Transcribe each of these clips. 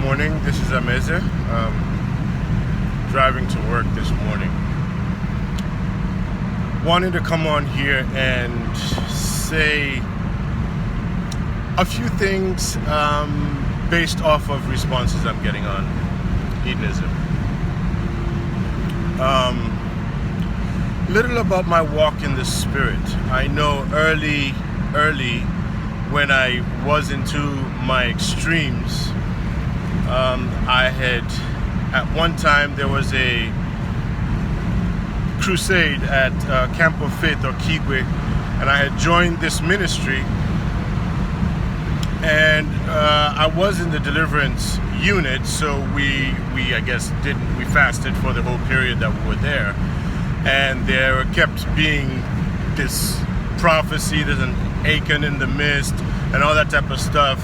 morning. This is Ameze. Driving to work this morning. Wanted to come on here and say a few things based off of responses I'm getting on hedonism. Little about my walk in the Spirit. I know early when I was into my extremes, I had, at one time, there was a crusade at Camp of Faith, or Kigwe, and I had joined this ministry, and I was in the deliverance unit, so we fasted for the whole period that we were there, and there kept being this prophecy, there's an Achan in the mist, and all that type of stuff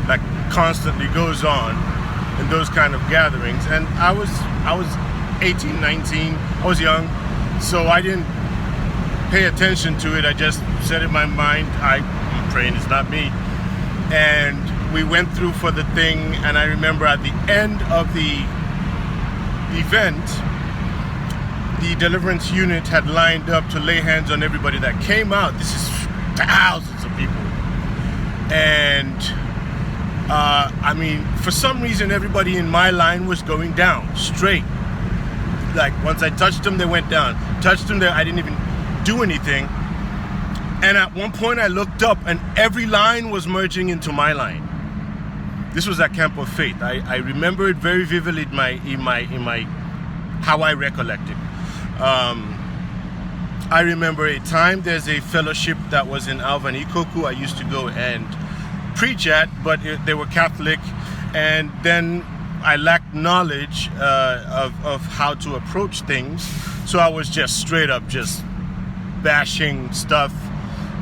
that constantly goes on in those kind of gatherings. And I was 18, 19, I was young, so I didn't pay attention to it. I just said in my mind, I'm praying it's not me. And we went through for the thing, and I remember at the end of the event, the deliverance unit had lined up to lay hands on everybody that came out. This is thousands of people. And for some reason, everybody in my line was going down straight. Like, once I touched them, they went down. Touched them, I didn't even do anything. And at one point, I looked up, and every line was merging into my line. This was at Camp of Faith. I remember it very vividly in my how I recollect it. I remember a time, there's a fellowship that was in Alvan Ikoku I used to go and preach at, but they were Catholic, and then I lacked knowledge of how to approach things, so I was just straight up just bashing stuff,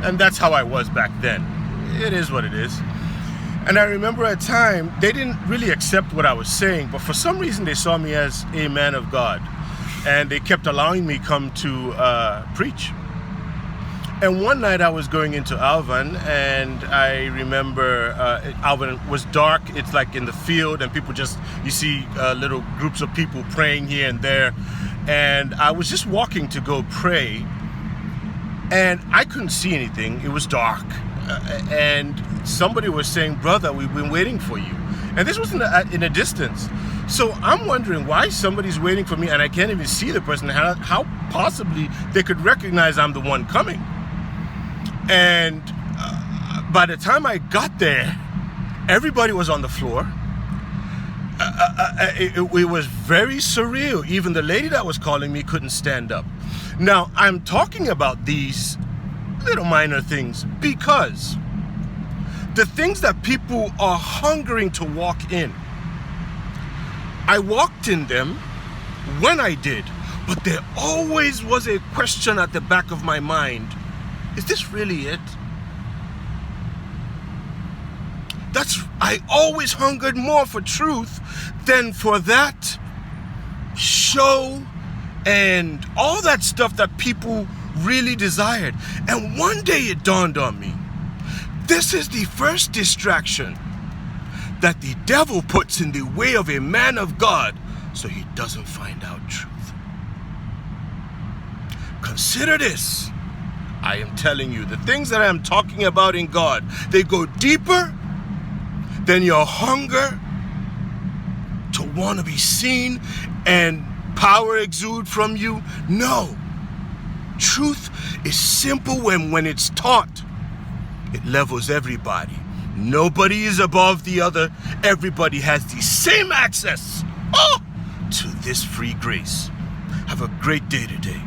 and that's how I was back then. It is what it is. And I remember a time, they didn't really accept what I was saying, but for some reason they saw me as a man of God, and they kept allowing me come to preach. And one night I was going into Alvan, and I remember Alvan was dark. It's like in the field, and people you see little groups of people praying here and there. And I was just walking to go pray, and I couldn't see anything. It was dark. And somebody was saying, "Brother, we've been waiting for you." And this was in a distance. So I'm wondering why somebody's waiting for me, and I can't even see the person. How possibly they could recognize I'm the one coming? And by the time I got there, everybody was on the floor. It was very surreal. Even the lady that was calling me couldn't stand up. Now, I'm talking about these little minor things because the things that people are hungering to walk in, I walked in them when I did, but there always was a question at the back of my mind. Is this really it? I always hungered more for truth than for that show and all that stuff that people really desired. And one day it dawned on me, this is the first distraction that the devil puts in the way of a man of God so he doesn't find out truth. Consider this. I am telling you, the things that I am talking about in God, they go deeper than your hunger to want to be seen and power exude from you. No. Truth is simple when it's taught. It levels everybody. Nobody is above the other. Everybody has the same access to this free grace. Have a great day today.